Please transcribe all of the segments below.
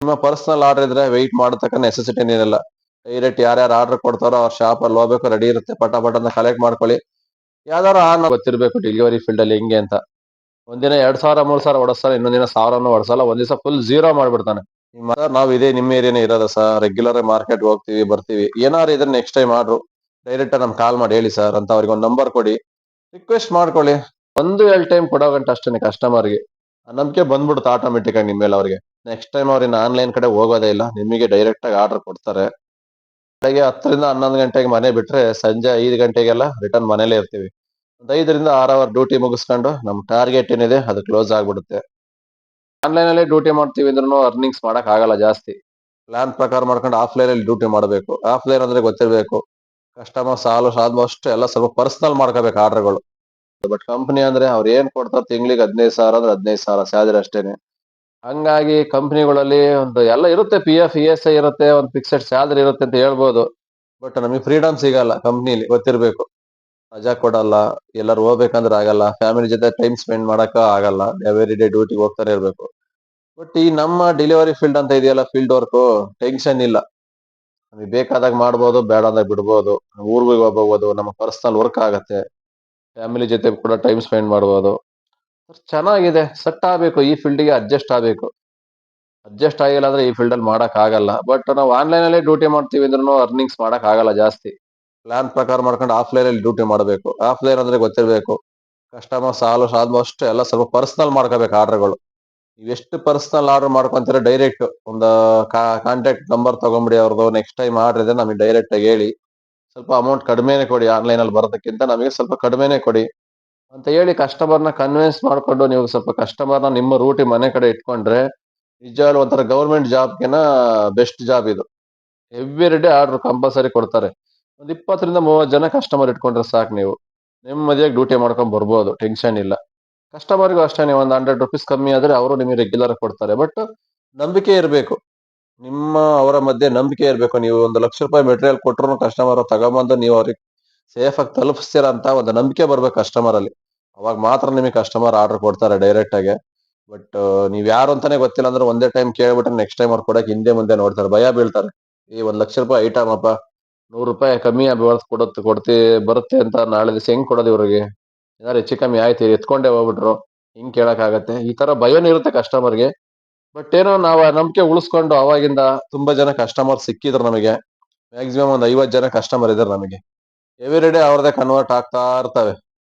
ನಿಮ್ಮ personal order ಇದ್ರೆ weight ಮಾಡತಕ್ಕ necessity ಏನಿರಲ್ಲ. ಡೈರೆಕ್ಟ್ ಯಾರ್ಯಾರು ಆರ್ಡರ್ ಕೊಡ್ತಾರೋ ಅವ್ರ ಶಾಪ್ ಅಲ್ಲಿ ಹೋಗ್ಬೇಕು, ರೆಡಿ ಇರುತ್ತೆ, ಪಟ ಪಟ ಅಂತ ಕಲೆಕ್ಟ್ ಮಾಡ್ಕೊಳ್ಳಿ. ಯಾವ್ದಾರು ಗೊತ್ತಿರ್ಬೇಕು ಡೆಲಿವರಿ ಫೀಲ್ಡ್ ಅಲ್ಲಿ ಹೆಂಗೆ ಅಂತ. ಒಂದಿನ 2,000 3,000 ಹೊಡಸ್ತಾನೆ, ಇನ್ನೊಂದ್ ದಿನ 1,000 ಹೊಡ್ಸಲ್ಲ, ಒಂದ್ ದಿವಸ ಫುಲ್ ಝೀರೋ ಮಾಡ್ಬಿಡ್ತಾನೆ. ನಾವ್ ಇದೇ ನಿಮ್ಮ ಏರಿಯಾನೇ ಇರೋದ ಸರ್, ರೆಗ್ಯುಲರ್ ಮಾರ್ಕೆಟ್ ಹೋಗ್ತೀವಿ ಬರ್ತೀವಿ, ಏನಾರು ಇದ್ರೆ ನೆಕ್ಸ್ಟ್ ಟೈಮ್ ಆರ್ಡ್ರು ಡೈರೆಕ್ಟ್ ನಮ್ ಕಾಲ್ ಮಾಡಿ ಹೇಳಿ ಸರ್ ಅಂತ ಅವ್ರಿಗೆ ಒಂದು ನಂಬರ್ ಕೊಡಿ, ರಿಕ್ವೆಸ್ಟ್ ಮಾಡ್ಕೊಳ್ಳಿ. 1-2 ಟೈಮ್ ಕೊಡೋ ಗಂಟ ಅಷ್ಟೇನೆ ಕಸ್ಟಮರ್ಗೆ ನಂಬಿಕೆ ಬಂದ್ಬಿಡುತ್ತೆ ಆಟೋಮೆಟಿಕ್ ಆಗಿ ನಿಮ್ಮ ಮೇಲೆ ಅವ್ರಿಗೆ. ನೆಕ್ಸ್ಟ್ ಟೈಮ್ ಅವ್ರನ್ನ ಆನ್ಲೈನ್ ಕಡೆ ಹೋಗೋದೇ ಇಲ್ಲ, ನಿಮಗೆ ಡೈರೆಕ್ಟ್ ಆಗಿ ಆರ್ಡರ್ ಕೊಡ್ತಾರೆ. ಬೆಳಗ್ಗೆ 10ರಿಂದ 11 ಗಂಟೆಗೆ ಮನೆ ಬಿಟ್ರೆ ಸಂಜೆ 5 ಗಂಟೆಗೆಲ್ಲ ರಿಟರ್ನ್ ಮನೇಲೇ ಇರ್ತೀವಿ. ಒಂದು 5ರಿಂದ 6 ಅವರ್ ಡ್ಯೂಟಿ ಮುಗಿಸ್ಕೊಂಡು ನಮ್ ಟಾರ್ಗೆಟ್ ಏನಿದೆ ಅದು ಕ್ಲೋಸ್ ಆಗ್ಬಿಡುತ್ತೆ. ಆನ್ಲೈನ್ ಅಲ್ಲೇ ಡ್ಯೂಟಿ ಮಾಡ್ತೀವಿ ಅಂದ್ರೂ ಅರ್ನಿಂಗ್ಸ್ ಮಾಡಕ್ ಆಗಲ್ಲ ಜಾಸ್ತಿ. ಪ್ಲಾನ್ ಪ್ರಕಾರ ಮಾಡ್ಕೊಂಡು ಆಫ್ಲೈನ್ ಅಲ್ಲಿ ಡ್ಯೂಟಿ ಮಾಡಬೇಕು. ಆಫ್ಲೈನ್ ಅಂದ್ರೆ ಗೊತ್ತಿರ್ಬೇಕು, ಕಸ್ಟಮರ್ಸ್ ಆಲ್ಮೋಸ್ಟ್ ಎಲ್ಲ ಸ್ವಲ್ಪ ಪರ್ಸನಲ್ ಮಾಡ್ಕೋಬೇಕು ಆರ್ಡರ್ಗಳು. ಬಟ್ ಕಂಪನಿ ಅಂದ್ರೆ ಅವ್ರು ಏನ್ ಕೊಡ್ತಾರೆ, ತಿಂಗಳಿಗೆ 15,000 ಅಂದ್ರೆ 15,000 ಸ್ಯಾಲರಿ ಅಷ್ಟೇನೆ. ಹಂಗಾಗಿ ಕಂಪನಿಗಳಲ್ಲಿ ಒಂದು ಎಲ್ಲ ಇರುತ್ತೆ, PF ESI ಇರುತ್ತೆ, ಒಂದು ಫಿಕ್ಸೆಡ್ ಸ್ಯಾಲರಿ ಇರುತ್ತೆ ಅಂತ ಹೇಳ್ಬೋದು. ಬಟ್ ನಮಗೆ ಫ್ರೀಡಮ್ ಸಿಗಲ್ಲ ಕಂಪ್ನಿಲಿ, ಗೊತ್ತಿರ್ಬೇಕು. ರಜಾ ಕೊಡಲ್ಲ, ಎಲ್ಲರೂ ಹೋಗ್ಬೇಕಂದ್ರೆ ಆಗಲ್ಲ, ಫ್ಯಾಮಿಲಿ ಜೊತೆ ಟೈಮ್ ಸ್ಪೆಂಡ್ ಮಾಡಕ ಆಗಲ್ಲ, ಎವ್ರಿ ಡೇ ಡ್ಯೂಟಿಗೆ ಹೋಗ್ತಾನೆ ಇರ್ಬೇಕು. ಬಟ್ ಈ ನಮ್ಮ ಡೆಲಿವರಿ ಫೀಲ್ಡ್ ಅಂತ ಇದೆಯಲ್ಲ, ಫೀಲ್ಡ್ ವರ್ಕ್, ಟೆನ್ಷನ್ ಇಲ್ಲ. ನಮಗೆ ಬೇಕಾದಾಗ ಮಾಡ್ಬೋದು, ಬೇಡಾದಾಗ ಬಿಡ್ಬೋದು, ಊರಿಗೆ ಹೋಗ್ಬೋದು, ನಮ್ಮ ಪರ್ಸನಲ್ ವರ್ಕ್ ಆಗತ್ತೆ, ಫ್ಯಾಮಿಲಿ ಜೊತೆ ಕೂಡ ಟೈಮ್ ಸ್ಪೆಂಡ್ ಮಾಡ್ಬೋದು. ಚೆನ್ನಾಗಿದೆ, ಸೆಟ್ ಆಗ್ಬೇಕು, ಈ ಫೀಲ್ಡ್ಗೆ ಅಡ್ಜಸ್ಟ್ ಆಗ್ಬೇಕು. ಅಡ್ಜಸ್ಟ್ ಆಗಿಲ್ಲ ಅಂದ್ರೆ ಈ ಫೀಲ್ಡ್ ಅಲ್ಲಿ ಮಾಡಕ್ ಆಗಲ್ಲ. ಬಟ್ ನಾವು ಆನ್ಲೈನ್ ಅಲ್ಲೇ ಡ್ಯೂಟಿ ಮಾಡ್ತೀವಿ ಅಂದ್ರೂ ಅರ್ನಿಂಗ್ಸ್ ಮಾಡಕ್ ಆಗಲ್ಲ ಜಾಸ್ತಿ. ಪ್ಲಾನ್ ಪ್ರಕಾರ ಮಾಡ್ಕೊಂಡು ಆಫ್ಲೈನ್ ಅಲ್ಲಿ ಡ್ಯೂಟಿ ಮಾಡಬೇಕು. ಆಫ್ಲೈನ್ ಅಂದ್ರೆ ಗೊತ್ತಿರ್ಬೇಕು, ಕಸ್ಟಮರ್ಸ್ ಆಲ್ಮೋಸ್ಟ್ ಎಲ್ಲ ಸ್ವಲ್ಪ ಪರ್ಸನಲ್ ಮಾಡ್ಕೋಬೇಕು ಆರ್ಡರ್ಗಳು. ನೀವು ಎಷ್ಟು ಪರ್ಸನಲ್ ಆರ್ಡರ್ ಮಾಡ್ಕೊಂತೀರ, ಡೈರೆಕ್ಟ್ ಒಂದು ಕಾಂಟ್ಯಾಕ್ಟ್ ನಂಬರ್ ತಗೊಂಬಿಡಿ ಅವ್ರದ್ದು. ನೆಕ್ಸ್ಟ್ ಟೈಮ್ ಆರ್ಡರ್ ಇದೆ ನಮಗೆ ಡೈರೆಕ್ಟ್ ಆಗಿ ಹೇಳಿ, ಸ್ವಲ್ಪ ಅಮೌಂಟ್ ಕಡಿಮೆನೆ ಕೊಡಿ, ಆನ್ಲೈನ್ ಅಲ್ಲಿ ಬರೋದಕ್ಕಿಂತ ನಮಗೆ ಸ್ವಲ್ಪ ಕಡಿಮೆನೆ ಕೊಡಿ ಅಂತ ಹೇಳಿ ಕಸ್ಟಮರ್ನ ಕನ್ವಿನ್ಸ್ ಮಾಡ್ಕೊಂಡು ನೀವು ಸ್ವಲ್ಪ ಕಸ್ಟಮರ್ನ ನಿಮ್ಮ ರೂಟಿ ಮನೆ ಕಡೆ ಇಟ್ಕೊಂಡ್ರೆ ನಿಜವಾಗ್ಲೂ ಒಂಥರ ಗೌರ್ಮೆಂಟ್ ಜಾಬ್ಗೆನ ಬೆಸ್ಟ್ ಜಾಬ್ ಇದು. ಎವ್ರಿ ಡೇ ಆರ್ಡರ್ ಕಂಪಲ್ಸರಿ ಕೊಡ್ತಾರೆ. ಒಂದು 20ರಿಂದ 30 ಜನ ಕಸ್ಟಮರ್ ಇಟ್ಕೊಂಡ್ರೆ ಸಾಕು, ನೀವು ನೆಮ್ಮದಿಯಾಗಿ ಡ್ಯೂಟಿ ಮಾಡ್ಕೊಂಡ್ ಬರ್ಬೋದು, ಟೆನ್ಷನ್ ಇಲ್ಲ. ಕಸ್ಟಮರ್ಗೂ ಅಷ್ಟೇ, ಒಂದು 100 ರೂಪೀಸ್ ಕಮ್ಮಿ ಆದ್ರೆ ಅವರು ನಿಮಗೆ ರೆಗ್ಯುಲರ್ ಕೊಡ್ತಾರೆ. ಬಟ್ ನಂಬಿಕೆ ಇರಬೇಕು, ನಿಮ್ಮ ಅವರ ಮಧ್ಯೆ ನಂಬಿಕೆ ಇರಬೇಕು. ನೀವು 1 ಲಕ್ಷ ರೂಪಾಯಿ ಮೆಟೀರಿಯಲ್ ಕೊಟ್ಟರು ಕಸ್ಟಮರ್ ತಗೊಂಬಂದು ನೀವು ಅವ್ರಿಗೆ ಸೇಫ್ ಆಗಿ ತಲುಪಿಸ್ತೀರಾ ಅಂತ ಒಂದು ನಂಬಿಕೆ ಬರ್ಬೇಕು ಕಸ್ಟಮರ್ ಅಲ್ಲಿ. ಅವಾಗ ಮಾತ್ರ ನಿಮಗೆ ಕಸ್ಟಮರ್ ಆರ್ಡರ್ ಕೊಡ್ತಾರೆ ಡೈರೆಕ್ಟ್ ಆಗಿ. ಬಟ್ ನೀವ್ ಯಾರು ಅಂತಾನೆ ಗೊತ್ತಿಲ್ಲ ಅಂದ್ರೆ ಒಂದೇ ಟೈಮ್ ಕೇಳ್ಬಿಟ್ರೆ ನೆಕ್ಸ್ಟ್ ಟೈಮ್ ಅವ್ರು ಕೊಡಕ್ ಹಿಂದೆ ಮುಂದೆ ನೋಡ್ತಾರೆ, ಭಯ ಬೀಳ್ತಾರೆ. ಈ 1 ಲಕ್ಷ ರೂಪಾಯಿ ಐಟಮ್ ಅಪ್ಪ, 100 ರೂಪಾಯಿ ಕಮ್ಮಿ ಬರುತ್ತೆ ಅಂತ ನಾಳೆ ದಿವಸ ಹೆಂಗ್ ಕೊಡೋದು ಇವ್ರಿಗೆ? ಏನಾದ್ರು ಹೆಚ್ಚು ಕಮ್ಮಿ ಆಯ್ತು ಎತ್ಕೊಂಡೇ ಹೋಗ್ಬಿಟ್ರು ಹಿಂಗ್ ಕೇಳಕ್ ಆಗತ್ತೆ? ಈ ತರ ಭಯನೂ ಇರುತ್ತೆ ಕಸ್ಟಮರ್ಗೆ. ಬಟ್ ಏನೋ ನಾವು ಆ ನಂಬಿಕೆ ಉಳಿಸ್ಕೊಂಡು ಅವಾಗಿಂದ ತುಂಬಾ ಜನ ಕಸ್ಟಮರ್ ಸಿಕ್ಕಿದ್ರು ನಮಗೆ. ಮ್ಯಾಕ್ಸಿಮಮ್ ಒಂದು 50 ಜನ ಕಸ್ಟಮರ್ ಇದಾರೆ ನಮಗೆ. ಎವ್ರಿ ಡೇ ಅವ್ರದೇ ಕನ್ವರ್ಟ್ ಆಗ್ತಾ ಇರ್ತವೆ.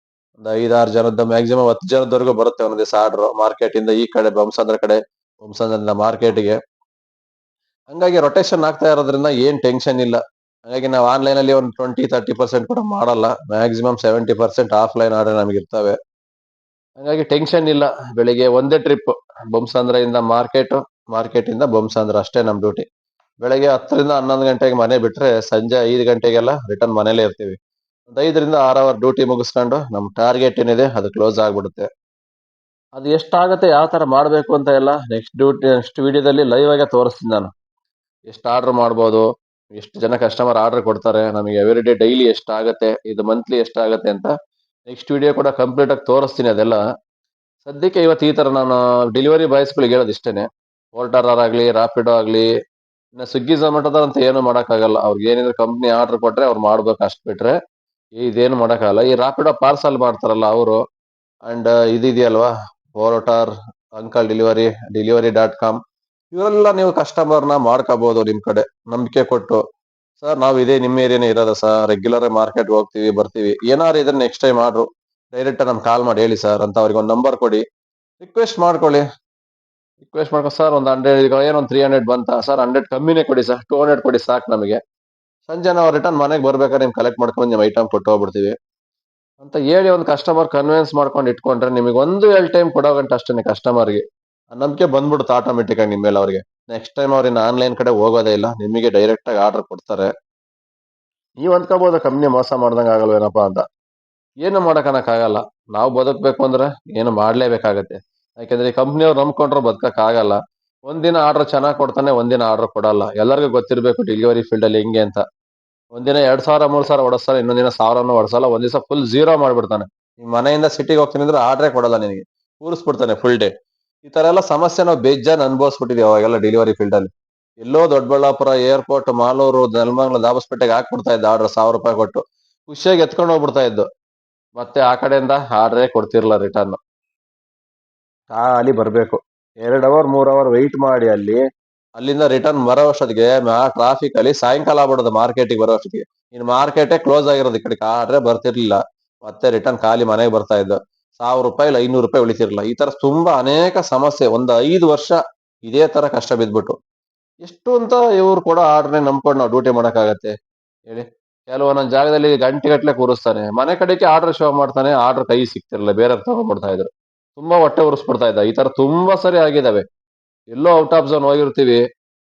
ಒಂದು 5-6 ಜನದ, ಮ್ಯಾಕ್ಸಿಮಮ್ 10 ಜನದವರೆಗೂ ಬರುತ್ತೆ ಒಂದ್ ದಿವಸ ಆರ್ಡರ್, ಮಾರ್ಕೆಟ್ ಇಂದ ಈ ಕಡೆ ಬೊಮ್ಮಸಂದ್ರ ಕಡೆ, ಬೊಮ್ಮಸಂದ್ರದಿಂದ ಮಾರ್ಕೆಟ್ಗೆ. ಹಂಗಾಗಿ ರೊಟೇಷನ್ ಆಗ್ತಾ ಇರೋದ್ರಿಂದ ಏನ್ ಟೆನ್ಷನ್ ಇಲ್ಲ. ಹಾಗಾಗಿ ನಾವು ಆನ್ಲೈನ್ ಅಲ್ಲಿ ಒಂದು 20-30% ಕೂಡ ಮಾಡಲ್ಲ, ಮ್ಯಾಕ್ಸಿಮಮ್ 70% ಆಫ್ಲೈನ್ ಆರ್ಡರ್ ನಮಗೆ ಇರ್ತವೆ. ಹಂಗಾಗಿ ಟೆನ್ಷನ್ ಇಲ್ಲ. ಬೆಳಿಗ್ಗೆ ಒಂದೇ ಟ್ರಿಪ್ ಬೊಮ್ಮಸಂದ್ರದಿಂದ ಮಾರ್ಕೆಟ್, ಮಾರ್ಕೆಟ್ ಇಂದ ಬೊಮ್ಮಸಂದ್ರ, ಅಷ್ಟೇ ನಮ್ ಡ್ಯೂಟಿ. ಬೆಳಗ್ಗೆ 10ರಿಂದ 11 ಗಂಟೆಗೆ ಮನೆ ಬಿಟ್ರೆ ಸಂಜೆ 5 ಗಂಟೆಗೆಲ್ಲ ರಿಟರ್ನ್ ಮನೇಲೇ ಇರ್ತೀವಿ. ಒಂದು 5ರಿಂದ 6 ಅವರ್ ಡ್ಯೂಟಿ ಮುಗಿಸ್ಕೊಂಡು ನಮ್ ಟಾರ್ಗೆಟ್ ಏನಿದೆ ಅದು ಕ್ಲೋಸ್ ಆಗ್ಬಿಡುತ್ತೆ. ಅದು ಎಷ್ಟಾಗತ್ತೆ, ಯಾವ ತರ ಮಾಡ್ಬೇಕು ಅಂತ ಎಲ್ಲ ನೆಕ್ಸ್ಟ್ ವಿಡಿಯೋದಲ್ಲಿ ಲೈವ್ ಆಗಿ ತೋರಿಸ್ತೀನಿ ನಾನು. ಎಷ್ಟು ಆರ್ಡರ್ ಮಾಡ್ಬೋದು, ಎಷ್ಟು ಜನ ಕಸ್ಟಮರ್ ಆರ್ಡರ್ ಕೊಡ್ತಾರೆ, ನಮಗೆ ಎವ್ರಿ ಡೇ ಡೈಲಿ ಎಷ್ಟಾಗತ್ತೆ, ಇದು ಮಂತ್ಲಿ ಎಷ್ಟಾಗತ್ತೆ ಅಂತ ನೆಕ್ಸ್ಟ್ ವಿಡಿಯೋ ಕೂಡ ಕಂಪ್ಲೀಟ್ ಆಗಿ ತೋರಿಸ್ತೀನಿ ಅದೆಲ್ಲ. ಸದ್ಯಕ್ಕೆ ಇವತ್ತು ಈ ತರ ನಾನು ಡೆಲಿವರಿ ಬಾಯ್ಸ್ಗಳಿಗೆ ಹೇಳೋದು ಇಷ್ಟೇನೆ. ವೋಲ್ಟಾರ್ ಆಗ್ಲಿ, ರಾಪಿಡೋ ಆಗ್ಲಿ, ಇನ್ನು ಸ್ವಿಗ್ಗಿ ಝೊಮ್ಯಾಟೋದ ಅಂತ ಏನು ಮಾಡಕ್ಕಾಗಲ್ಲ. ಅವ್ರಿಗೆ ಏನಿದ್ರೆ ಕಂಪ್ನಿ ಆರ್ಡರ್ ಕೊಟ್ರೆ ಅವ್ರು ಮಾಡ್ಬೇಕು, ಅಷ್ಟ್ ಬಿಟ್ರೆ ಇದೇನು ಮಾಡಕ್ಕಾಗಲ್ಲ. ಈ ರಾಪಿಡೋ ಪಾರ್ಸಲ್ ಮಾಡ್ತಾರಲ್ಲ ಅವರು, ಅಂಡ್ ಇದೆಯಲ್ವಾ ವೋಲ್ಟಾರ್, ಅಂಕಲ್ ಡೆಲಿವರಿ.com, ಇವರೆಲ್ಲ ನೀವು ಕಸ್ಟಮರ್ನ ಮಾಡ್ಕೋಬಹುದು ನಿಮ್ ಕಡೆ ನಂಬಿಕೆ ಕೊಟ್ಟು. ಸರ್ ನಾವ್ ಇದೇ ನಿಮ್ಮ ಏರಿಯಾನೇ ಇರೋದ ಸರ್, ರೆಗ್ಯುಲರ್ ಮಾರ್ಕೆಟ್ ಹೋಗ್ತೀವಿ ಬರ್ತೀವಿ, ಏನಾರು ಇದ್ರೆ ನೆಕ್ಸ್ಟ್ ಟೈಮ್ ಆರ್ಡ್ರು ಡೈರೆಕ್ಟ್ ನಮ್ ಕಾಲ್ ಮಾಡಿ ಹೇಳಿ ಸರ್ ಅಂತ ಅವ್ರಿಗೆ ಒಂದು ನಂಬರ್ ಕೊಡಿ, ರಿಕ್ವೆಸ್ಟ್ ಮಾಡ್ಕೊಳ್ಳಿ. ಸರ್ ಒಂದು 100, ಈಗ ಏನೊಂದು 300 ಬಂತ ಸರ್, 100 ಕಮ್ಮಿನೇ ಕೊಡಿ ಸರ್, 200 ಕೊಡಿ ಸಾಕು ನಮಗೆ. ಸಂಜೆ ನಾವು ರಿಟರ್ನ್ ಮನೆಗೆ ಬರ್ಬೇಕಾದ್ರೆ ನಿಮ್ ಕಲೆಕ್ಟ್ ಮಾಡ್ಕೊಂಡು ನಿಮ್ ಐಟಮ್ ಕೊಟ್ಟು ಹೋಗ್ಬಿಡ್ತೀವಿ ಅಂತ ಹೇಳಿ ಒಂದು ಕಸ್ಟಮರ್ ಕನ್ವಿನ್ಸ್ ಮಾಡ್ಕೊಂಡು ಇಟ್ಕೊಂಡ್ರೆ ನಿಮಗೆ 1-2 ಟೈಮ್ ಕೊಡೋ ಗಂಟ ಅಷ್ಟೇನೆ ಕಸ್ಟಮರ್ಗೆ ನಂಬಿಕೆ ಬಂದ್ಬಿಡುತ್ತೆ ಆಟೋಮೆಟಿಕ್ ಆಗಿ ನಿಮ್ಮ ಮೇಲೆ ಅವ್ರಿಗೆ. ನೆಕ್ಸ್ಟ್ ಟೈಮ್ ಅವ್ರನ್ನ ಆನ್ಲೈನ್ ಕಡೆ ಹೋಗೋದೇ ಇಲ್ಲ, ನಿಮಗೆ ಡೈರೆಕ್ಟ್ ಆಗಿ ಆರ್ಡರ್ ಕೊಡ್ತಾರೆ. ನೀವ್ ಅಂದ್ಕೋಬಹುದು ಕಂಪ್ನಿ ಮೋಸ ಮಾಡ್ದಂಗ ಆಗಲ್ವೇನಪ್ಪಾ ಅಂತ. ಏನು ಆಗಲ್ಲ. ನಾವು ಬದುಕ್ಬೇಕು ಅಂದ್ರೆ ಏನು ಮಾಡ್ಲೇಬೇಕಾಗತ್ತೆ. ಯಾಕಂದ್ರೆ ಈ ಕಂಪ್ನಿಯವ್ರು ನಂಬ್ಕೊಂಡ್ರು ಬದುಕಕ್ ಆಗಲ್ಲ. ಒಂದಿನ ಆರ್ಡರ್ ಚೆನ್ನಾಗ್ ಕೊಡ್ತಾನೆ, ಒಂದಿನ ಆರ್ಡರ್ ಕೊಡಲ್ಲ. ಎಲ್ಲರಿಗೂ ಗೊತ್ತಿರ್ಬೇಕು ಡೆಲಿವರಿ ಫೀಲ್ಡ್ ಅಲ್ಲಿ ಹೆಂಗೆ ಅಂತ. ಒಂದಿನ 2,000 3,000 ಹೊಡಸ್ತಾನೆ, ಇನ್ನೊಂದ್ ದಿನ 1,000 ಹೊಡ್ಸಲ್ಲ, ಒಂದ್ ದಿವಸ ಫುಲ್ ಝೀರೋ ಮಾಡ್ಬಿಡ್ತಾನೆ. ಈ ಮನೆಯಿಂದ ಸಿಟಿಗೆ ಹೋಗ್ತೀನಿ ಅಂದ್ರೆ ಆರ್ಡ್ರೇ ಕೊಡಲ್ಲ ನಿನಗೆ, ಕೂರಿಸ್ಬಿಡ್ತಾನೆ ಫುಲ್ ಡೇ. ಈ ತರ ಎಲ್ಲ ಸಮಸ್ಯೆ ನಾವು ಬೇಜಾನ್ ಅನುಭವಿಸ್ಬಿಟ್ಟಿದೀವಿ ಅವಾಗೆಲ್ಲ ಡೆಲಿವರಿ ಫೀಲ್ಡ್ ಅಲ್ಲಿ. ಎಲ್ಲೋ ದೊಡ್ಡಬಳ್ಳಾಪುರ ಏರ್ಪೋರ್ಟ್, ಮಾಲೂರು, ನೆಲಮಂಗಲ, ದಾಬಸ್ಪೇಟೆಗೆ ಹಾಕ್ಬಿಡ್ತಾ ಇದ್ದ ಆರ್ಡರ್ 1,000 ರೂಪಾಯಿ ಕೊಟ್ಟು. ಖುಷಿಯಾಗಿ ಎತ್ಕೊಂಡು ಹೋಗ್ಬಿಡ್ತಾ ಇದ್ದು. ಮತ್ತೆ ಆ ಕಡೆಯಿಂದ ಆರ್ಡರೇ ಕೊಡ್ತಿರ್ಲಿಲ್ಲ ರಿಟರ್ನ್. ಖಾಲಿ ಬರ್ಬೇಕು. 2 ಅವರ್ 3 ಅವರ್ ವೆಯ್ಟ್ ಮಾಡಿ ಅಲ್ಲಿ. ಅಲ್ಲಿಂದ ರಿಟರ್ನ್ ಬರೋ ಅಷ್ಟೊತ್ತಿಗೆ ಆ ಟ್ರಾಫಿಕ್ ಅಲ್ಲಿ ಸಾಯಂಕಾಲ ಆಗ್ಬಿಡೋದು ಮಾರ್ಕೆಟಿಗೆ ಬರೋ ಅಷ್ಟೊತ್ತಿಗೆ. ಇನ್ ಮಾರ್ಕೆಟೇ ಕ್ಲೋಸ್ ಆಗಿರೋದು. ಈ ಕಡೆ ಆರ್ಡ್ರೇ ಬರ್ತಿರ್ಲಿಲ್ಲ. ಮತ್ತೆ ರಿಟರ್ನ್ ಖಾಲಿ ಮನೆಗೆ ಬರ್ತಾ ಇದ್ದು. 1,000 ರೂಪಾಯಿ ಇಲ್ಲ 500 ರೂಪಾಯಿ ಉಳಿತಿರ್ಲಿಲ್ಲ. ಈ ತರ ತುಂಬಾ ಅನೇಕ ಸಮಸ್ಯೆ. ಒಂದು 5 ವರ್ಷ ಇದೇ ತರ ಕಷ್ಟ ಬಿದ್ಬಿಟ್ಟು. ಎಷ್ಟು ಅಂತ ಇವ್ರು ಕೊಡೋ ಆರ್ಡರ್ನೇ ನಂಬ್ಕೊಂಡು ನಾವು ಡ್ಯೂಟಿ ಮಾಡಕ್ಕಾಗತ್ತೆ ಹೇಳಿ. ಕೆಲವೊಂದೊಂದ್ ಜಾಗದಲ್ಲಿ ಗಂಟೆಗಟ್ಲೆ ಕೂರಿಸ್ತಾನೆ. ಮನೆ ಕಡೆಗೆ ಆರ್ಡರ್ ಶೋ ಮಾಡ್ತಾನೆ. ಆರ್ಡರ್ ಕೈ ಸಿಗ್ತಿರ್ಲಿಲ್ಲ. ಬೇರೆಯವ್ರು ತಗೊಂಡ್ಬಿಡ್ತಾ ಇದ್ರು. ತುಂಬಾ ಹೊಟ್ಟೆ ಉರಿಸ್ಬಿಡ್ತಾ ಇದ್ದ. ಈ ತರ ತುಂಬಾ ಸರಿ ಆಗಿದಾವೆ. ಎಲ್ಲೋ ಔಟ್ ಆಫ್ ಝೋನ್ ಹೋಗಿರ್ತೀವಿ.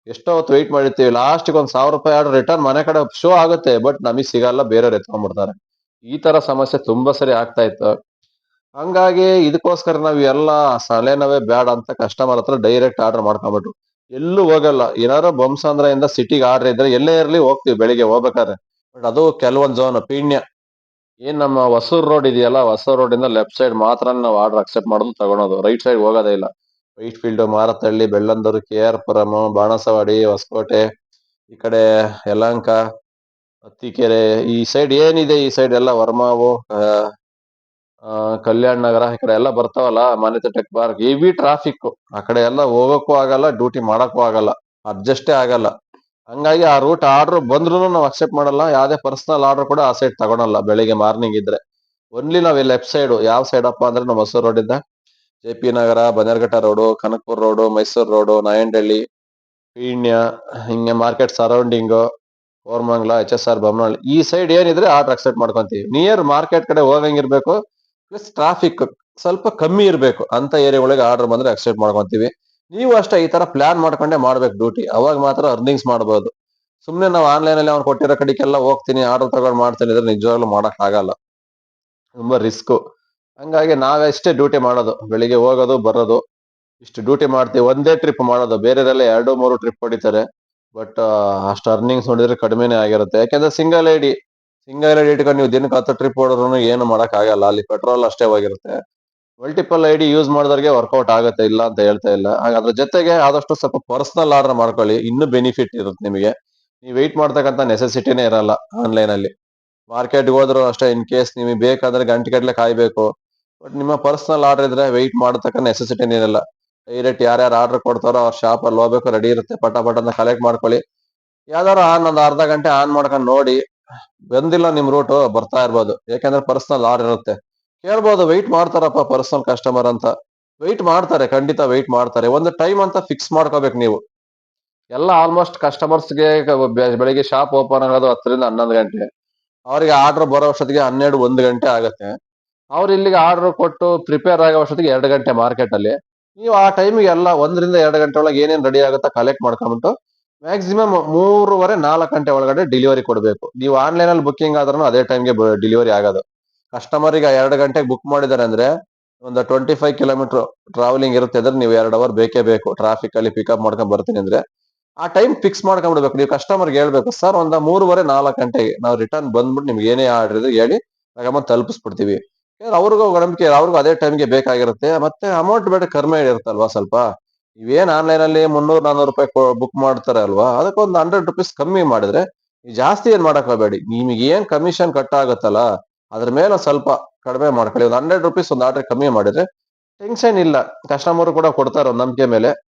ಎಷ್ಟೋ ಹೊತ್ತು ವೆಯ್ಟ್ ಮಾಡಿರ್ತೀವಿ. ಲಾಸ್ಟ್‌ಗೆ ಒಂದ್ 1,000 ರೂಪಾಯಿ ಆರ್ಡರ್ ರಿಟರ್ನ್ ಮನೆ ಕಡೆ ಶೋ ಆಗುತ್ತೆ. ಬಟ್ ನಮಿಗ್ ಸಿಗಲ್ಲ. ಬೇರೆಯವ್ರು ಎತ್ಕೊಂಡ್ಬಿಡ್ತಾರೆ. ಈ ತರ ಸಮಸ್ಯೆ ತುಂಬಾ ಸರಿ ಆಗ್ತಾ ಇತ್ತು. ಹಂಗಾಗಿ ಇದಕ್ಕೋಸ್ಕರ ನಾವ್ ಎಲ್ಲ ತಲೆನೋವೇ ಬೇಡ ಅಂತ ಕಸ್ಟಮರ್ ಹತ್ರ ಡೈರೆಕ್ಟ್ ಆರ್ಡರ್ ಮಾಡ್ಕೊಂಡ್ಬಿಟ್ರು. ಎಲ್ಲೂ ಹೋಗಲ್ಲ. ಏನಾದ್ರು ಬೊಮ್ಸಂದ್ರೆಯಿಂದ ಸಿಟಿಗೆ ಆರ್ಡರ್ ಇದ್ರೆ ಎಲ್ಲೇ ಇರ್ಲಿ ಹೋಗ್ತೀವಿ ಬೆಳಿಗ್ಗೆ ಹೋಗ್ಬೇಕಾದ್ರೆ. ಬಟ್ ಅದು ಕೆಲವೊಂದ್ ಝೋನ್ ಪೀಣ್ಯ. ಏನ್ ನಮ್ಮ ಹೊಸೂರ್ ರೋಡ್ ಇದೆಯಲ್ಲ, ಹೊಸೂರ್ ರೋಡ್ ಇಂದ ಲೆಫ್ಟ್ ಸೈಡ್ ಮಾತ್ರ ನಾವು ಆರ್ಡರ್ ಅಕ್ಸೆಪ್ಟ್ ಮಾಡೋದು ತಗೊಳೋದು. ರೈಟ್ ಸೈಡ್ ಹೋಗೋದೇ ಇಲ್ಲ. ವೈಟ್ ಫೀಲ್ಡ್, ಮಾರತ್ತಹಳ್ಳಿ, ಬೆಳ್ಳಂದೂರು, KR ಪುರಂ, ಬಾಣಸವಾಡಿ, ಹೊಸಕೋಟೆ, ಈ ಕಡೆ ಯಲಹಂಕ, ಅತ್ತಿಕೆರೆ, ಈ ಸೈಡ್ ಏನಿದೆ ಈ ಸೈಡ್ ಎಲ್ಲ ವರ್ಮಾವು, ಕಲ್ಯಾಣ್ ನಗರ, ಈ ಕಡೆ ಎಲ್ಲ ಬರ್ತಾವಲ್ಲ, ಮಾನ್ಯತೆ ಟೆಕ್ ಪಾರ್ಕ್, ಹೆವಿ ಟ್ರಾಫಿಕ್. ಆ ಕಡೆ ಎಲ್ಲ ಹೋಗಕ್ಕೂ ಆಗಲ್ಲ, ಡ್ಯೂಟಿ ಮಾಡಕ್ಕೂ ಆಗಲ್ಲ, ಅಡ್ಜಸ್ಟೇ ಆಗಲ್ಲ. ಹಂಗಾಗಿ ಆ ರೂಟ್ ಆರ್ಡರ್ ಬಂದ್ರು ನಾವು ಅಕ್ಸೆಪ್ಟ್ ಮಾಡಲ್ಲ. ಯಾವ್ದೇ ಪರ್ಸನಲ್ ಆರ್ಡರ್ ಕೂಡ ಆ ಸೈಡ್ ತಗೊಳಲ್ಲ ಬೆಳಿಗ್ಗೆ ಮಾರ್ನಿಂಗ್ ಇದ್ರೆ. ಒನ್ಲಿ ನಾವ್ ಲೆಫ್ಟ್ ಸೈಡ್. ಯಾವ ಸೈಡ್ ಅಪ್ಪ ಅಂದ್ರೆ ನಮ್ಮ ಹೊಸೂರ್ ರೋಡ್ ಇಂದ JP Nagar, Bannerghatta road, Kanakapura road, Mysuru road, Nayandahalli, Peenya, ಹಿಂಗೆ market surrounding, Koramangala, HSR, Bommanahalli, ಈ ಸೈಡ್ ಏನಿದ್ರೆ ಆರ್ಡರ್ ಅಕ್ಸೆಪ್ಟ್ ಮಾಡ್ಕೊಂತೀವಿ. ನಿಯರ್ ಮಾರ್ಕೆಟ್ ಕಡೆ ಹೋಗಂಗಿರ್ಬೇಕು. ಪ್ಲಸ್ ಟ್ರಾಫಿಕ್ ಸ್ವಲ್ಪ ಕಮ್ಮಿ ಇರ್ಬೇಕು ಅಂತ ಏರಿಯಾಗಳಿಗೆ ಆರ್ಡರ್ ಬಂದ್ರೆ ಅಕ್ಸೆಪ್ಟ್ ಮಾಡ್ಕೊಂತೀವಿ. ನೀವು ಅಷ್ಟೇ ಈ ತರ ಪ್ಲಾನ್ ಮಾಡ್ಕೊಂಡೇ ಮಾಡ್ಬೇಕು ಡ್ಯೂಟಿ. ಅವಾಗ ಮಾತ್ರ ಅರ್ನಿಂಗ್ಸ್ ಮಾಡ್ಬೋದು. ಸುಮ್ನೆ ನಾವು ಆನ್ಲೈನ್ ಅಲ್ಲಿ ಅವ್ನು ಕೊಟ್ಟಿರೋ ಕಡೆಗೆಲ್ಲ ಹೋಗ್ತೀನಿ ಆರ್ಡರ್ ತಗೊಂಡ್ ಮಾಡ್ತೀನಿ ಅಂದ್ರೆ ನಿಜವಾಗ್ಲೂ ಮಾಡಕ್ ಆಗಲ್ಲ. ತುಂಬಾ ರಿಸ್ಕ್. ಹಂಗಾಗಿ ನಾವೆಷ್ಟೇ ಡ್ಯೂಟಿ ಮಾಡೋದು. ಬೆಳಿಗ್ಗೆ ಹೋಗೋದು ಬರೋದು. ಇಷ್ಟು ಡ್ಯೂಟಿ ಮಾಡ್ತೀವಿ. ಒಂದೇ ಟ್ರಿಪ್ ಮಾಡೋದು. ಬೇರೆಯವರೆಲ್ಲ 2-3 ಟ್ರಿಪ್ ಹೊಡಿತಾರೆ. ಬಟ್ ಅಷ್ಟು ಅರ್ನಿಂಗ್ಸ್ ನೋಡಿದ್ರೆ ಕಡಿಮೆನೇ ಆಗಿರುತ್ತೆ. ಯಾಕಂದ್ರೆ ಸಿಂಗಲ್ ಐಡಿ ಇಟ್ಕೊಂಡು ನೀವು ದಿನಕ್ಕೆ 10 ಟ್ರಿಪ್ ಹೊಡೋರು ಏನು ಮಾಡಕ್ ಆಗಲ್ಲ. ಅಲ್ಲಿ ಪೆಟ್ರೋಲ್ ಅಷ್ಟೇ ಹೋಗಿರುತ್ತೆ. ಮಲ್ಟಿಪಲ್ ಐಡಿ ಯೂಸ್ ಮಾಡಿದವ್ರಿಗೆ ವರ್ಕೌಟ್ ಆಗುತ್ತೆ, ಇಲ್ಲ ಅಂತ ಹೇಳ್ತಾ ಇಲ್ಲ. ಅದ್ರ ಜೊತೆಗೆ ಆದಷ್ಟು ಸ್ವಲ್ಪ ಪರ್ಸನಲ್ ಆರ್ಡರ್ ಮಾಡ್ಕೊಳ್ಳಿ. ಇನ್ನೂ ಬೆನಿಫಿಟ್ ಇರುತ್ತೆ ನಿಮಗೆ. ನೀವು ವೆಯ್ಟ್ ಮಾಡ್ತಕ್ಕಂಥ ನೆಸೆಸಿಟಿನೇ ಇರಲ್ಲ ಆನ್ಲೈನ್ ಅಲ್ಲಿ. ಮಾರ್ಕೆಟ್ಗೆ ಹೋದ್ರು ಅಷ್ಟೇ, ಇನ್ ಕೇಸ್ ನಿಮಗೆ ಬೇಕಾದ್ರೆ ಗಂಟೆಗಟ್ಟಲೆ ಕಾಯ್ಬೇಕು. ಬಟ್ ನಿಮ್ಮ ಪರ್ಸನಲ್ ಆರ್ಡರ್ ಇದ್ರೆ ವೆಯ್ಟ್ ಮಾಡತಕ್ಕ ನೆಸೆಸಿಟಿನೇ ಇರಲ್ಲ. ಡೈರೆಕ್ಟ್ ಯಾರ್ಯಾರು ಆರ್ಡರ್ ಕೊಡ್ತಾರೋ ಅವ್ರ ಶಾಪ್ ಅಲ್ಲಿ ಹೋಗ್ಬೇಕು, ರೆಡಿ ಇರುತ್ತೆ. ಪಟ ಪಟ ಅಂತ ಕಲೆಕ್ಟ್ ಮಾಡ್ಕೊಳ್ಳಿ. ಯಾವ್ದಾರು ಒಂದ್ ಅರ್ಧ ಗಂಟೆ ಆನ್ ಮಾಡ್ಕೊಂಡು ನೋಡಿ. ಬಂದಿಲ್ಲ ನಿಮ್ ರೂಟ್, ಬರ್ತಾ ಇರ್ಬೋದು. ಯಾಕಂದ್ರೆ ಪರ್ಸನಲ್ ಆರ್ಡರ್ ಇರುತ್ತೆ. ಕೇಳ್ಬೋದು, ವೆಯ್ಟ್ ಮಾಡ್ತಾರಪ್ಪ ಪರ್ಸನಲ್ ಕಸ್ಟಮರ್ ಅಂತ. ವೆಯ್ಟ್ ಮಾಡ್ತಾರೆ, ಖಂಡಿತ ವೆಯ್ಟ್ ಮಾಡ್ತಾರೆ. ಒಂದು ಟೈಮ್ ಅಂತ ಫಿಕ್ಸ್ ಮಾಡ್ಕೋಬೇಕು ನೀವು. ಎಲ್ಲ ಆಲ್ಮೋಸ್ಟ್ ಕಸ್ಟಮರ್ಸ್ಗೆ ಬೆಳಿಗ್ಗೆ ಶಾಪ್ ಓಪನ್ ಆಗೋದು 10ರಿಂದ 11 ಗಂಟೆ. ಅವರಿಗೆ ಆರ್ಡರ್ ಬರೋ ಅಷ್ಟೊತ್ತಿಗೆ 12, 1 ಗಂಟೆ ಆಗತ್ತೆ. ಅವ್ರು ಇಲ್ಲಿಗೆ ಆರ್ಡರ್ ಕೊಟ್ಟು ಪ್ರಿಪೇರ್ ಆಗೋ ಅಷ್ಟೊತ್ತಿಗೆ 2 ಗಂಟೆ ಮಾರ್ಕೆಟ್ ಅಲ್ಲಿ. ನೀವು ಆ ಟೈಮಿಗೆ ಎಲ್ಲ 1ರಿಂದ 2 ಗಂಟೆ ಒಳಗೆ ಏನೇನ್ ರೆಡಿ ಆಗುತ್ತಾ ಕಲೆಕ್ಟ್ ಮಾಡ್ಕೊಂಡ್ಬಿಟ್ಟು ಮ್ಯಾಕ್ಸಿಮಮ್ 3:30-4 ಗಂಟೆ ಒಳಗಡೆ ಡೆಲಿವರಿ ಕೊಡಬೇಕು. ನೀವು ಆನ್ಲೈನ್ ಅಲ್ಲಿ ಬುಕ್ಕಿಂಗ್ ಆದ್ರೂ ಅದೇ ಟೈಮ್ಗೆ ಡೆಲಿವರಿ ಆಗೋದು. ಕಸ್ಟಮರ್ 2 ಗಂಟೆಗೆ ಬುಕ್ ಮಾಡಿದಾರೆ ಅಂದ್ರೆ ಒಂದು 25 ಕಿಲೋಮೀಟರ್ ಟ್ರಾವೆಲಿಂಗ್ ಇರುತ್ತೆ ಅಂದ್ರೆ ನೀವು 2 ಅವರ್ ಬೇಕೇ ಬೇಕು. ಟ್ರಾಫಿಕ್ ಅಲ್ಲಿ ಪಿಕಪ್ ಮಾಡ್ಕೊಂಡ್ ಬರ್ತೀನಿ ಅಂದ್ರೆ ಆ ಟೈಮ್ ಫಿಕ್ಸ್ ಮಾಡ್ಕೊಂಡ್ಬಿಡ್ಬೇಕು. ನೀವು ಕಸ್ಟಮರ್ಗೆ ಹೇಳ್ಬೇಕು, ಸರ್ ಒಂದು 3:30-4 ಗಂಟೆಗೆ ನಾವು ರಿಟರ್ನ್ ಬಂದ್ಬಿಟ್ಟು ನಿಮ್ಗೆ ಏನೇ ಆರ್ಡರ್ ಇದ್ರೆ ಹೇಳಿ, ತಗೊಂಬಂದು ತಲುಪಿಸ್ಬಿಡ್ತೀವಿ. ಅವ್ರಿಗೂ ನಂಬಿಕೆ, ಅವ್ರಿಗೂ ಅದೇ ಟೈಮ್ಗೆ ಬೇಕಾಗಿರುತ್ತೆ. ಮತ್ತೆ ಅಮೌಂಟ್ ಬೇಡ ಕಡಿಮೆ ಇರುತ್ತಲ್ವಾ ಸ್ವಲ್ಪ. ನೀವೇನ್ ಆನ್ಲೈನ್ ಅಲ್ಲಿ 300-400 ರೂಪಾಯಿ ಬುಕ್ ಮಾಡ್ತಾರೆ ಅಲ್ವಾ, ಅದಕ್ಕೊಂದು 100 ರೂಪೀಸ್ ಕಮ್ಮಿ ಮಾಡಿದ್ರೆ ನೀವು ಜಾಸ್ತಿ ಏನ್ ಮಾಡಕ್ ಹೋಗ್ಬೇಡಿ. ನಿಮಗೆ ಏನ್ ಕಮಿಷನ್ ಕಟ್ ಆಗುತ್ತಲ್ಲ ಅದ್ರ ಮೇಲೆ ಒಂದ್ ಸ್ವಲ್ಪ ಕಡಿಮೆ ಮಾಡ್ಕೊಳ್ಳಿ. ಒಂದು 100 ರೂಪೀಸ್ ಒಂದು ಆರ್ಡರ್ ಕಮ್ಮಿ ಮಾಡಿದ್ರೆ ಟೆನ್ಷನ್ ಇಲ್ಲ. ಕಸ್ಟಮರ್ ಕೂಡ ಕೊಡ್ತಾರೆ ಒಂದ್ ನಂಬಿಕೆ ಮೇಲೆ.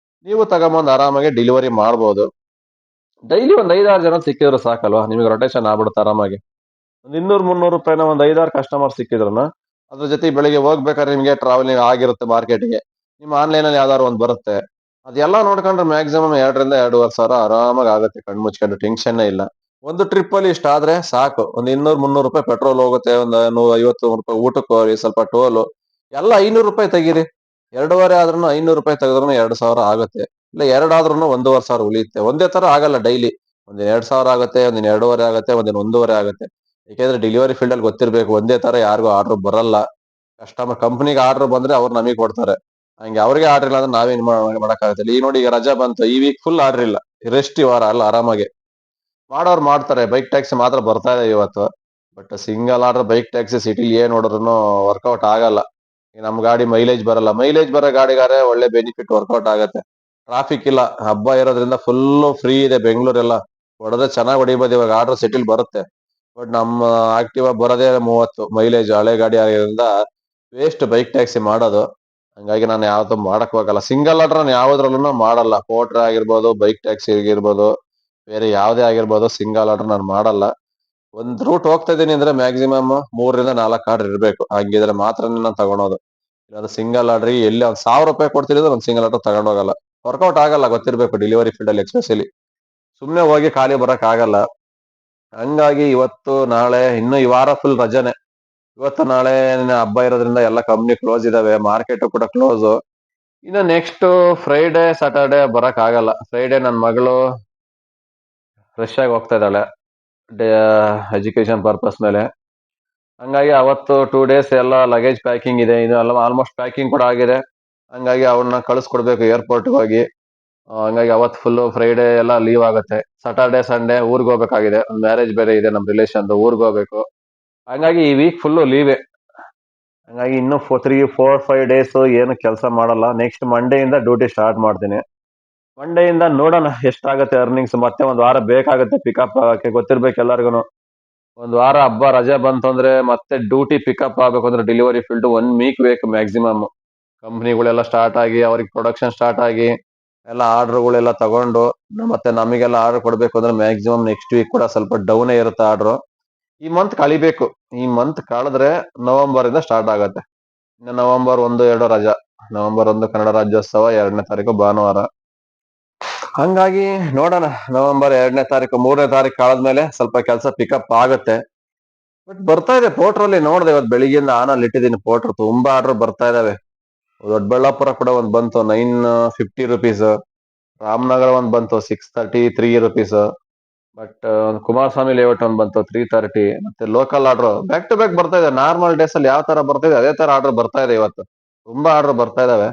ನೀವು ತಗೊಂಬಂದು ಆರಾಮಾಗಿ ಡೆಲಿವರಿ ಮಾಡ್ಬೋದು. ಡೈಲಿ ಒಂದ್ 5-6 ಜನ ಸಿಕ್ಕಿದ್ರೆ ಸಾಕಲ್ವಾ, ನಿಮಗೆ ರೊಟೇಷನ್ ಆಗ್ಬಿಡುತ್ತೆ ಆರಾಮಾಗಿ. ಒಂದ್ 200-300 ರೂಪಾಯಿನ ಒಂದ್ 5-6 ಕಸ್ಟಮರ್ ಸಿಕ್ಕಿದ್ರನ ಅದ್ರ ಜೊತೆ ಬೆಳಿಗ್ಗೆ ಹೋಗ್ಬೇಕಾದ್ರೆ ನಿಮ್ಗೆ ಟ್ರಾವೆಲಿಂಗ್ ಆಗಿರುತ್ತೆ ಮಾರ್ಕೆಟ್ಗೆ. ನಿಮ್ಮ ಆನ್ಲೈನ್ ಅಲ್ಲಿ ಯಾವ್ದಾದ್ರು ಒಂದ್ ಬರುತ್ತೆ. ಅದೆಲ್ಲ ನೋಡ್ಕೊಂಡ್ರೆ ಮ್ಯಾಕ್ಸಿಮಮ್ 2-2.5 ಸಾವಿರ ಆರಾಮಾಗಿ ಆಗುತ್ತೆ ಕಣ್ ಮುಚ್ಕೊಂಡು. ಟೆನ್ಷನ್ ಇಲ್ಲ. ಒಂದು ಟ್ರಿಪ್ ಅಲ್ಲಿ ಇಷ್ಟ ಆದ್ರೆ ಸಾಕು. ಒಂದ್ 200-300 ರೂಪಾಯಿ ಪೆಟ್ರೋಲ್ ಹೋಗುತ್ತೆ. ಒಂದು 150 ರೂಪಾಯಿ ಊಟಕ್ಕೆ ಹೋಗಿ, ಸ್ವಲ್ಪ ಟೋಲು ಎಲ್ಲ 500 ರೂಪಾಯಿ ತೆಗೀರಿ. 2.5 ಆದ್ರೂ 500 ರೂಪಾಯಿ ತೆಗೆದ್ರು 2 ಸಾವಿರ ಆಗುತ್ತೆ. ಇಲ್ಲ 2 ಆದ್ರೂ 1.5 ಸಾವಿರ ಉಳಿಯುತ್ತೆ. ಒಂದೇ ತರ ಆಗಲ್ಲ ಡೈಲಿ. ಒಂದಿನ 2 ಸಾವಿರ ಆಗುತ್ತೆ, ಒಂದಿನ 2.5 ಆಗುತ್ತೆ, ಒಂದಿನ 1.5 ಆಗುತ್ತೆ. ಯಾಕೆಂದ್ರೆ ಡೆಲಿವರಿ ಫೀಲ್ಡ್ ಅಲ್ಲಿ ಗೊತ್ತಿರ್ಬೇಕು, ಒಂದೇ ತರ ಯಾರಿಗೂ ಆರ್ಡರ್ ಬರಲ್ಲ. ಕಸ್ಟಮರ್ ಕಂಪ್ನಿಗೆ ಆರ್ಡರ್ ಬಂದ್ರೆ ಅವ್ರು ನಮಗೆ ಕೊಡ್ತಾರೆ. ಹಂಗೆ ಅವ್ರಿಗೆ ಆರ್ಡರ್ ಇಲ್ಲ ಅಂದ್ರೆ ನಾವೇನ್ ಮಾಡಕ್ಕಾಗತ್ತೆ. ಈಗ ನೋಡಿ, ಈಗ ರಜಾ ಬಂತು, ಈ ವೀಕ್ ಫುಲ್ ಆರ್ಡರ್ ಇಲ್ಲ. ರೆಸ್ಟ್ ಈ ವಾರ ಅಲ್ಲ, ಆರಾಮಾಗಿ ಮಾಡೋರು ಮಾಡ್ತಾರೆ. ಬೈಕ್ ಟ್ಯಾಕ್ಸಿ ಮಾತ್ರ ಬರ್ತಾ ಇದೆ ಇವತ್ತು. But single order bike taxi city ಏನ್ ನೋಡಿದ್ರು ವರ್ಕೌಟ್ ಆಗಲ್ಲ. ನಮ್ ಗಾಡಿ ಮೈಲೇಜ್ ಬರಲ್ಲ. ಮೈಲೇಜ್ ಬರೋ ಗಾಡಿಗಾರೆ ಒಳ್ಳೆ ಬೆನಿಫಿಟ್ ವರ್ಕೌಟ್ ಆಗತ್ತೆ. ಟ್ರಾಫಿಕ್ ಇಲ್ಲ, ಹಬ್ಬ ಇರೋದ್ರಿಂದ ಫುಲ್ ಫ್ರೀ ಇದೆ ಬೆಂಗಳೂರೆಲ್ಲ. ಹೊಡೆದ್ರೆ ಚೆನ್ನಾಗಿ ಹೊಡಿಬೋದು, ಇವಾಗ ಆರ್ಡರ್ ಸಿಟಿಲ್ ಬರುತ್ತೆ. ಬಟ್ ನಮ್ಮ ಆಕ್ಟಿವಾ ಬರೋದೇ 30 ಮೈಲೇಜ್, ಹಳೆ ಗಾಡಿ ಆಗಿರೋದ್ರಿಂದ ವೇಸ್ಟ್ ಬೈಕ್ ಟ್ಯಾಕ್ಸಿ ಮಾಡೋದು. ಹಂಗಾಗಿ ನಾನು ಯಾವ್ದು ಮಾಡಕ್ ಹೋಗಲ್ಲ. ಸಿಂಗಲ್ ಆರ್ಡರ್ ನಾನು ಯಾವ್ದ್ರಲ್ಲೂ ಮಾಡಲ್ಲ. ಪೋಟ್ರ ಆಗಿರ್ಬೋದು, ಬೈಕ್ ಟ್ಯಾಕ್ಸಿ ಆಗಿರ್ಬೋದು, ಬೇರೆ ಯಾವ್ದೇ ಆಗಿರ್ಬೋದು, ಸಿಂಗಲ್ ಆರ್ಡರ್ ನಾನು ಮಾಡಲ್ಲ. ಒಂದ್ ರೂಟ್ ಹೋಗ್ತಾ ಇದೀನಿ ಅಂದ್ರೆ ಮ್ಯಾಕ್ಸಿಮಮ್ 3 ರಿಂದ 4 ಆರ್ಡರ್ ಇರ್ಬೇಕು. ಹಂಗಿದ್ರೆ ಮಾತ್ರ ನಾನು ತಗೊಳೋದು. ಇಲ್ಲಾಂದ್ರೆ ಸಿಂಗಲ್ ಆರ್ಡರ್ ಎಲ್ಲಿ ಒಂದ್ ₹1000 ಕೊಡ್ತಿದ್ರೆ ಒಂದ್ ಸಿಂಗಲ್ ಆರ್ಡರ್ ತಗೊಂಡ್ ಹೋಗಲ್ಲ. ವರ್ಕೌಟ್ ಆಗಲ್ಲ, ಗೊತ್ತಿರ್ಬೇಕು ಡೆಲಿವರಿ ಫೀಲ್ಡ್ ಅಲ್ಲಿ ಎಕ್ಸ್ಪೆಷಲಿ. ಸುಮ್ನೆ ಹೋಗಿ ಖಾಲಿ ಬರಕ್ ಆಗಲ್ಲ. ಹಂಗಾಗಿ ಇವತ್ತು ನಾಳೆ ಇನ್ನು ಈ ವಾರ ಫುಲ್ ರಜಾನೆ. ಇವತ್ತು ನಾಳೆ ಹಬ್ಬ ಇರೋದ್ರಿಂದ ಎಲ್ಲ ಕಂಪ್ನಿ ಕ್ಲೋಸ್ ಇದಾವೆ, ಮಾರ್ಕೆಟ್ ಕೂಡ ಕ್ಲೋಸ್. ಇನ್ನು ನೆಕ್ಸ್ಟ್ ಫ್ರೈಡೆ ಸಾಟರ್ಡೆ ಬರಕ್ ಆಗಲ್ಲ. ಫ್ರೈಡೆ ನನ್ ಮಗಳು ಫ್ರೆಶ್ ಆಗಿ ಹೋಗ್ತಾ ಇದ್ದಾಳೆ ಎಜುಕೇಶನ್ ಪರ್ಪಸ್ ಮೇಲೆ. ಹಂಗಾಗಿ ಅವತ್ತು 2 ಡೇಸ್ ಎಲ್ಲ ಲಗೇಜ್ ಪ್ಯಾಕಿಂಗ್ ಇದೆ, ಇದು ಎಲ್ಲ ಆಲ್ಮೋಸ್ಟ್ ಪ್ಯಾಕಿಂಗ್ ಕೂಡ ಆಗಿದೆ. ಹಂಗಾಗಿ ಅವ್ರನ್ನ ಕಳಿಸ್ಕೊಡ್ಬೇಕು ಏರ್ಪೋರ್ಟ್ ಹೋಗಿ. ಹಂಗಾಗಿ ಅವತ್ತು ಫುಲ್ ಫ್ರೈಡೆ ಎಲ್ಲ ಲೀವ್ ಆಗುತ್ತೆ. ಸಾಟರ್ಡೆ ಸಂಡೇ ಊರ್ಗ್ ಹೋಗ್ಬೇಕಾಗಿದೆ, ಒಂದು ಮ್ಯಾರೇಜ್ ಬೇರೆ ಇದೆ ನಮ್ ರಿಲೇಷನ್, ಊರ್ಗ್ ಹೋಗ್ಬೇಕು. ಹಂಗಾಗಿ ಈ ವೀಕ್ ಫುಲ್ ಲೀವೇ. ಹಂಗಾಗಿ ಇನ್ನು 3-4-5 ಡೇಸ್ ಏನು ಕೆಲಸ ಮಾಡಲ್ಲ. ನೆಕ್ಸ್ಟ್ ಮಂಡೇ ಇಂದ ಡ್ಯೂಟಿ ಸ್ಟಾರ್ಟ್ ಮಾಡ್ತೀನಿ. ಮಂಡೇ ಇಂದ ನೋಡೋಣ ಎಷ್ಟಾಗತ್ತೆ ಅರ್ನಿಂಗ್ಸ್. ಮತ್ತೆ ಒಂದ್ ವಾರ ಬೇಕಾಗುತ್ತೆ ಪಿಕಪ್ ಆಗಕ್ಕೆ, ಗೊತ್ತಿರ್ಬೇಕು ಎಲ್ಲಾರ್ಗುನು. ಒಂದ್ ವಾರ ಹಬ್ಬ ರಜೆ ಬಂತಂದ್ರೆ ಮತ್ತೆ ಡ್ಯೂಟಿ ಪಿಕಪ್ ಆಗ್ಬೇಕು ಅಂದ್ರೆ ಡೆಲಿವರಿ ಫೀಲ್ಡ್ 1 ವೀಕ್ ಬೇಕು ಮ್ಯಾಕ್ಸಿಮಮ್. ಕಂಪ್ನಿಗಳೆಲ್ಲ ಸ್ಟಾರ್ಟ್ ಆಗಿ, ಅವ್ರಿಗೆ ಪ್ರೊಡಕ್ಷನ್ ಸ್ಟಾರ್ಟ್ ಆಗಿ, ಎಲ್ಲ ಆರ್ಡರ್ಗಳೆಲ್ಲ ತಗೊಂಡು ಮತ್ತೆ ನಮಗೆಲ್ಲ ಆರ್ಡರ್ ಕೊಡ್ಬೇಕು ಅಂದ್ರೆ ಮ್ಯಾಕ್ಸಿಮಮ್ ನೆಕ್ಸ್ಟ್ ವೀಕ್ ಕೂಡ ಸ್ವಲ್ಪ ಡೌನೇ ಇರುತ್ತೆ ಆರ್ಡರ್. ಈ ಮಂತ್ ಕಳಿಬೇಕು. ಈ ಮಂತ್ ಕಳೆದ್ರೆ ನವೆಂಬರ್ ಇಂದ ಸ್ಟಾರ್ಟ್ ಆಗತ್ತೆ. ಇನ್ನು ನವೆಂಬರ್ 1-2 ರಜಾ. ನವೆಂಬರ್ 1 ಕನ್ನಡ ರಾಜ್ಯೋತ್ಸವ, 2ನೇ ತಾರೀಕು ಭಾನುವಾರ. ಹಂಗಾಗಿ ನೋಡೋಣ, ನವೆಂಬರ್ 2ನೇ ತಾರೀಕು 3ನೇ ತಾರೀಕು ಕಳೆದ್ಮೇಲೆ ಸ್ವಲ್ಪ ಕೆಲಸ ಪಿಕಪ್ ಆಗುತ್ತೆ. ಬಟ್ ಬರ್ತಾ ಇದೆ ಪೋರ್ಟ್ರಲ್ಲಿ. ನೋಡ್ದೆ ಇವತ್ತು ಬೆಳಿಗ್ಗೆಯಿಂದ ಆನ್ ಅಲ್ಲಿ ಇಟ್ಟಿದ್ದೀನಿ ಪೋರ್ಟ್ರ್, ತುಂಬಾ ಆರ್ಡರ್ ಬರ್ತಾ ಇದಾವೆ. ದೊಡ್ಡಬಳ್ಳಾಪುರ ಕೂಡ ಒಂದ್ ಬಂತು 950 ರುಪೀಸ್. ರಾಮನಗರ ಒಂದ್ ಬಂತು 633 ರುಪೀಸ್. ಬಟ್ ಕುಮಾರಸ್ವಾಮಿ ಲೇಔಟ್ ಒಂದ್ ಬಂತು 330. ಮತ್ತೆ local order back to back ಬರ್ತಾ ಇದೆ. ನಾರ್ಮಲ್ ಡೇಸ್ ಅಲ್ಲಿ ಯಾವ ತರ ಬರ್ತಾ ಇದೆ ಅದೇ ತರ ಆರ್ಡರ್ ಬರ್ತಾ ಇದೆ ಇವತ್ತು. ತುಂಬಾ ಆರ್ಡರ್ ಬರ್ತಾ ಇದಾವೆ.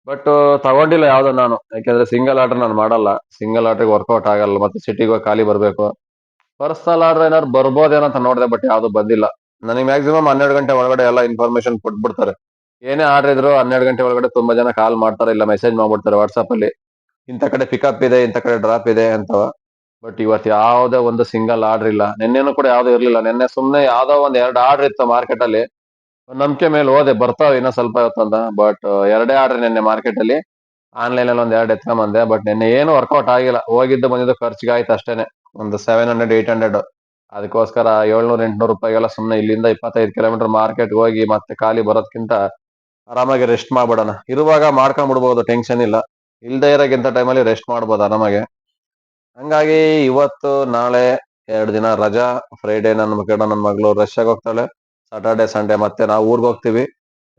ಬಟ್ ತಗೊಂಡಿಲ್ಲ ಯಾವ್ದು ನಾನು, ಯಾಕಂದ್ರೆ ಸಿಂಗಲ್ ಆರ್ಡರ್ ನಾನು ಮಾಡಲ್ಲ. ಸಿಂಗಲ್ ಆರ್ಡರ್ ವರ್ಕೌಟ್ ಆಗಲ್ಲ, ಮತ್ತೆ ಸಿಟಿಗೆ ಹೋಗಿ ಖಾಲಿ ಬರ್ಬೇಕು. ಪರ್ಸನಲ್ ಆರ್ಡರ್ ಏನಾದ್ರು ಬರ್ಬೋದೇನೋ ಅಂತ ನೋಡಿದೆ, ಬಟ್ ಯಾವ್ದು ಬಂದಿಲ್ಲ. ನನಗೆ ಮ್ಯಾಕ್ಸಿಮಮ್ 12 ಗಂಟೆ ಒಳಗಡೆ ಎಲ್ಲ ಇನ್ಫಾರ್ಮೇಶನ್ ಕೊಟ್ಬಿಡ್ತಾರೆ. ಏನೇ ಆರ್ಡರ್ ಇದ್ರು 12 ಗಂಟೆ ಒಳಗಡೆ ತುಂಬಾ ಜನ ಕಾಲ್ ಮಾಡ್ತಾರೆ, ಇಲ್ಲ ಮೆಸೇಜ್ ಮಾಡ್ಬಿಡ್ತಾರೆ ವಾಟ್ಸ್ಆಪ್ ಅಲ್ಲಿ, ಇಂಥ ಕಡೆ ಪಿಕಪ್ ಇದೆ, ಇಂಥ ಕಡೆ ಡ್ರಾಪ್ ಇದೆ ಅಂತ. ಬಟ್ ಇವತ್ತು ಯಾವ್ದೇ ಒಂದು ಸಿಂಗಲ್ ಆರ್ಡರ್ ಇಲ್ಲ. ನಿನ್ನೆನೂ ಕೂಡ ಯಾವ್ದು ಇರ್ಲಿಲ್ಲ. ನಿನ್ನೆ ಸುಮ್ನೆ ಯಾವ್ದೋ ಒಂದ್ 2 ಆರ್ಡರ್ ಇತ್ತು ಮಾರ್ಕೆಟ್ ಅಲ್ಲಿ, ನಂಬಿಕೆ ಮೇಲೆ ಹೋದೆ ಬರ್ತಾವ ಇನ್ನೂ ಸ್ವಲ್ಪ ಹೊತ್ತಂತ. ಬಟ್ 2 ಆರ್ಡರ್ ನಿನ್ನೆ ಮಾರ್ಕೆಟ್ ಅಲ್ಲಿ. ಆನ್ಲೈನ್ ಅಲ್ಲಿ ಒಂದ್ 2 ಎತ್ಕೊಂಡ್ ಬಂದೆ. ಬಟ್ ನಿನ್ನೆ ಏನು ವರ್ಕೌಟ್ ಆಗಿಲ್ಲ. ಹೋಗಿದ್ದು ಬಂದಿದ್ದು ಖರ್ಚಿಗೆ ಆಯ್ತು ಅಷ್ಟೇನೆ, ಒಂದು 700-800. ಅದಕ್ಕೋಸ್ಕರ 700-800 ರೂಪಾಯಿಗೆಲ್ಲ ಸುಮ್ನೆ ಇಲ್ಲಿಂದ 25 ಕಿಲೋಮೀಟರ್ ಮಾರ್ಕೆಟ್ ಹೋಗಿ ಮತ್ತೆ ಖಾಲಿ ಬರೋದ್ಕಿಂತ ಆರಾಮಾಗಿ ರೆಸ್ಟ್ ಮಾಡ್ಬಿಡೋಣ. ಇರುವಾಗ ಮಾಡ್ಕೊಂಡ್ಬಿಡ್ಬೋದು, ಟೆನ್ಷನ್ ಇಲ್ಲ. ಇಲ್ದೇ ಇರೋಕ್ಕಿಂತ ಟೈಮಲ್ಲಿ ರೆಸ್ಟ್ ಮಾಡ್ಬೋದು ಆರಾಮಾಗಿ. ಹಂಗಾಗಿ ಇವತ್ತು ನಾಳೆ 2 ದಿನ ರಜಾ. ಫ್ರೈಡೆ ನನ್ನ ಮಗಳು ರಶ್ ಆಗಿ ಹೋಗ್ತಾಳೆ. ಸಾಟರ್ಡೆ ಸಂಡೇ ಮತ್ತೆ ನಾವು ಊರ್ಗ್ ಹೋಗ್ತೀವಿ.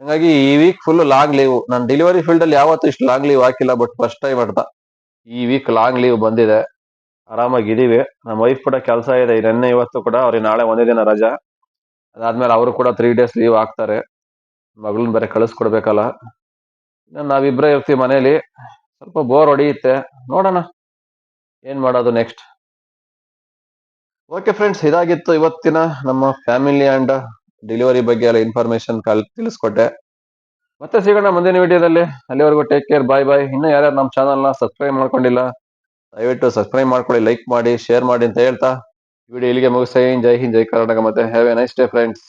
ಹಂಗಾಗಿ ಈ ವೀಕ್ ಫುಲ್ ಲಾಂಗ್ ಲೀವ್. ನಾನು ಡೆಲಿವರಿ ಫೀಲ್ಡ್ ಅಲ್ಲಿ ಯಾವತ್ತೂ ಇಷ್ಟು ಲಾಂಗ್ ಲೀವ್ ಹಾಕಿಲ್ಲ, ಬಟ್ ಫಸ್ಟ್ ಟೈಮ್ ಅಂತ ಈ ವೀಕ್ ಲಾಂಗ್ ಲೀವ್ ಬಂದಿದೆ. ಆರಾಮಾಗಿದೀವಿ. ನಮ್ಮ ವೈಫ್ ಕೂಡ ಕೆಲಸ ಇದೆ, ನಿನ್ನೆ ಇವತ್ತು ಕೂಡ. ಅವ್ರಿಗೆ ನಾಳೆ 1 ದಿನ ರಜಾ. ಅದಾದ್ಮೇಲೆ ಅವರು ಕೂಡ 3 ಡೇಸ್ ಲೀವ್ ಹಾಕ್ತಾರೆ. ಮಗಳನ್ನ ಬೇರೆ ಕಳಿಸ್ಕೊಡ್ಬೇಕಲ್ಲ. ನಾವಿಬ್ರೇ ಇರ್ತೀವಿ ಮನೇಲಿ. ಸ್ವಲ್ಪ ಬೋರ್ ಹೊಡಿಯುತ್ತೆ. ನೋಡೋಣ ಏನ್ ಮಾಡೋದು ನೆಕ್ಸ್ಟ್. ಓಕೆ ಫ್ರೆಂಡ್ಸ್, ಇದಾಗಿತ್ತು ಇವತ್ತಿನ ನಮ್ಮ ಫ್ಯಾಮಿಲಿ ಅಂಡ್ ಡೆಲಿವರಿ ಬಗ್ಗೆ ಎಲ್ಲ ಇನ್ಫಾರ್ಮೇಶನ್ ತಿಳಿಸ್ಕೊಟ್ಟೆ. ಮತ್ತೆ ಸಿಗೋಣ ಮುಂದಿನ ವಿಡಿಯೋದಲ್ಲಿ. ಅಲ್ಲಿವರೆಗೂ ಟೇಕ್ ಕೇರ್, ಬಾಯ್ ಬಾಯ್. ಇನ್ನು ಯಾರ್ಯಾರು ನಮ್ಮ ಚಾನಲ್ನ ಸಬ್ಸ್ಕ್ರೈಬ್ ಮಾಡ್ಕೊಂಡಿಲ್ಲ, ದಯವಿಟ್ಟು ಸಬ್ಸ್ಕ್ರೈಬ್ ಮಾಡ್ಕೊಳ್ಳಿ, ಲೈಕ್ ಮಾಡಿ, ಶೇರ್ ಮಾಡಿ ಅಂತ ಹೇಳ್ತಾ ವಿಡಿಯೋ ಇಲ್ಲಿಗೆ ಮುಗಿಸ್ತಾ. ಜೈ ಹಿಂದ್, ಜೈ ಕರ್ನಾಟಕ, ಮತ್ತೆ have A nice day friends.